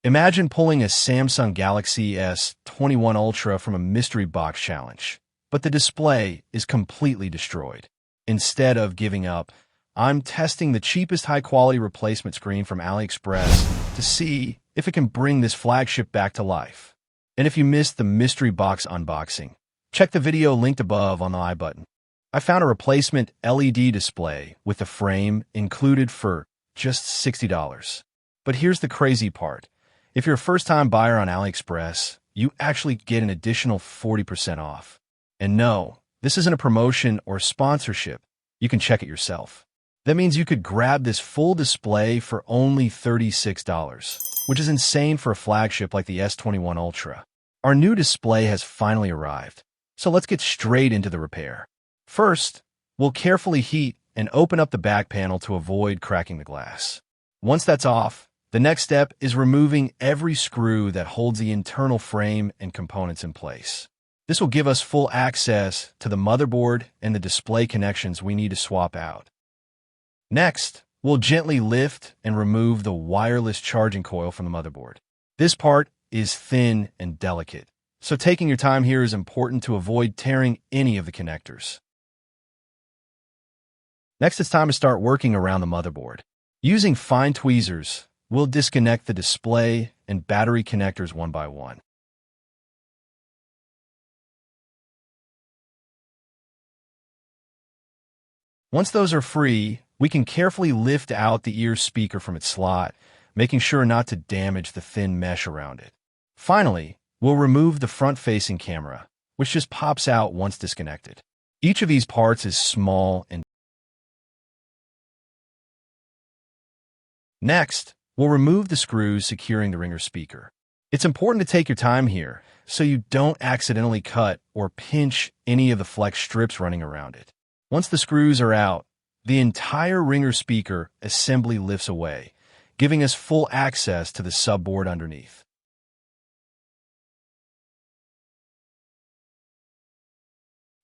Imagine pulling a Samsung Galaxy S21 Ultra from a mystery box challenge, but the display is completely destroyed. Instead of giving up, I'm testing the cheapest high-quality replacement screen from AliExpress to see if it can bring this flagship back to life. And if you missed the mystery box unboxing, check the video linked above on the I button. I found a replacement LED display with the frame included for just $60. But here's the crazy part. If you're a first-time buyer on AliExpress, you actually get an additional 40% off. And no, this isn't a promotion or sponsorship. You can check it yourself. That means you could grab this full display for only $36, which is insane for a flagship like the S21 Ultra. Our new display has finally arrived, so let's get straight into the repair. First, we'll carefully heat and open up the back panel to avoid cracking the glass. Once that's off, the next step is removing every screw that holds the internal frame and components in place. This will give us full access to the motherboard and the display connections we need to swap out. Next, we'll gently lift and remove the wireless charging coil from the motherboard. This part is thin and delicate, so taking your time here is important to avoid tearing any of the connectors. Next, it's time to start working around the motherboard. Using fine tweezers, we'll disconnect the display and battery connectors one by one. Once those are free, we can carefully lift out the ear speaker from its slot, making sure not to damage the thin mesh around it. Finally, we'll remove the front-facing camera, which just pops out once disconnected. Each of these parts is small and next, we'll remove the screws securing the ringer speaker. It's important to take your time here so you don't accidentally cut or pinch any of the flex strips running around it. Once the screws are out, the entire ringer speaker assembly lifts away, giving us full access to the subboard underneath.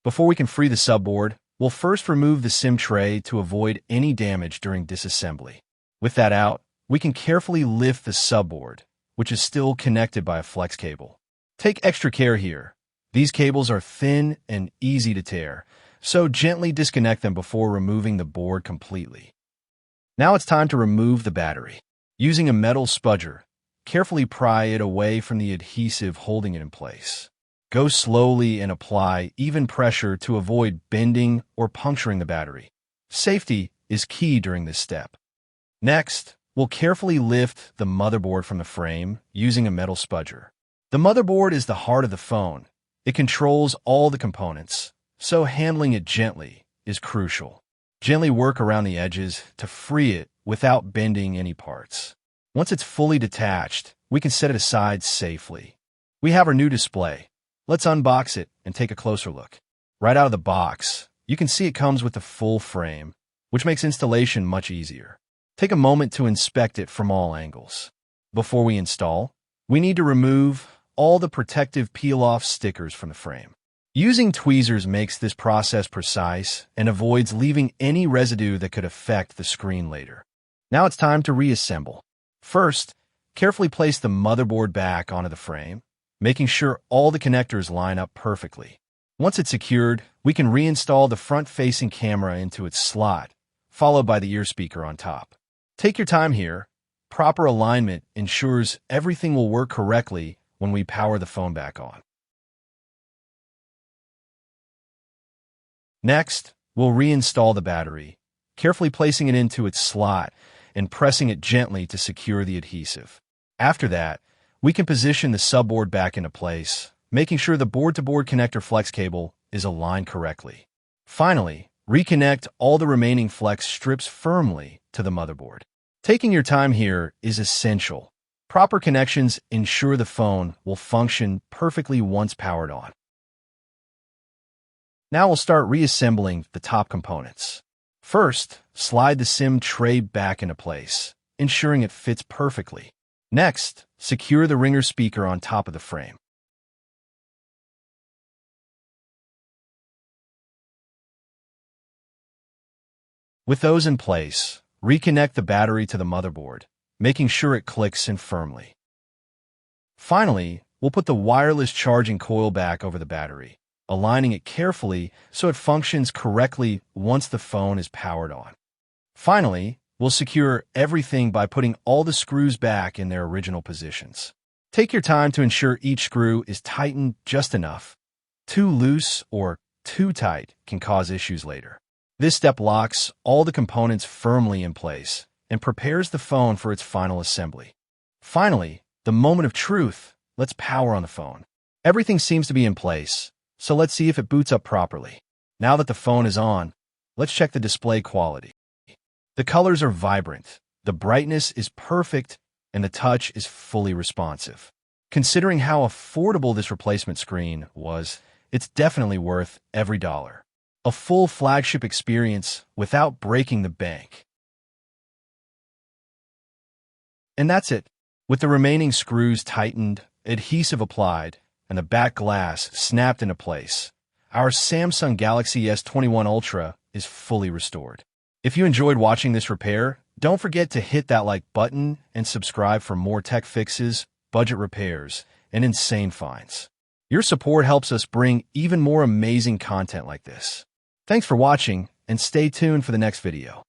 Before we can free the subboard, we'll first remove the SIM tray to avoid any damage during disassembly. With that out, we can carefully lift the subboard, which is still connected by a flex cable. Take extra care here. These cables are thin and easy to tear, so gently disconnect them before removing the board completely. Now it's time to remove the battery. Using a metal spudger, carefully pry it away from the adhesive holding it in place. Go slowly and apply even pressure to avoid bending or puncturing the battery. Safety is key during this step. Next, we'll carefully lift the motherboard from the frame using a metal spudger. The motherboard is the heart of the phone. It controls all the components, so handling it gently is crucial. Gently work around the edges to free it without bending any parts. Once it's fully detached, we can set it aside safely. We have our new display. Let's unbox it and take a closer look. Right out of the box, you can see it comes with the full frame, which makes installation much easier. Take a moment to inspect it from all angles. Before we install, we need to remove all the protective peel-off stickers from the frame. Using tweezers makes this process precise and avoids leaving any residue that could affect the screen later. Now it's time to reassemble. First, carefully place the motherboard back onto the frame, making sure all the connectors line up perfectly. Once it's secured, we can reinstall the front-facing camera into its slot, followed by the ear speaker on top. Take your time here. Proper alignment ensures everything will work correctly when we power the phone back on. Next, we'll reinstall the battery, carefully placing it into its slot and pressing it gently to secure the adhesive. After that, we can position the subboard back into place, making sure the board-to-board connector flex cable is aligned correctly. Finally, reconnect all the remaining flex strips firmly to the motherboard. Taking your time here is essential. Proper connections ensure the phone will function perfectly once powered on. Now we'll start reassembling the top components. First, slide the SIM tray back into place, ensuring it fits perfectly. Next, secure the ringer speaker on top of the frame. With those in place, reconnect the battery to the motherboard, making sure it clicks in firmly. Finally, we'll put the wireless charging coil back over the battery, aligning it carefully so it functions correctly once the phone is powered on. Finally, we'll secure everything by putting all the screws back in their original positions. Take your time to ensure each screw is tightened just enough. Too loose or too tight can cause issues later. This step locks all the components firmly in place and prepares the phone for its final assembly. Finally, the moment of truth. Let's power on the phone. Everything seems to be in place, so let's see if it boots up properly. Now that the phone is on, let's check the display quality. The colors are vibrant, the brightness is perfect, and the touch is fully responsive. Considering how affordable this replacement screen was, it's definitely worth every dollar. A full flagship experience without breaking the bank. And that's it. With the remaining screws tightened, adhesive applied, and the back glass snapped into place, our Samsung Galaxy S21 Ultra is fully restored. If you enjoyed watching this repair, don't forget to hit that like button and subscribe for more tech fixes, budget repairs, and insane finds. Your support helps us bring even more amazing content like this. Thanks for watching, and stay tuned for the next video.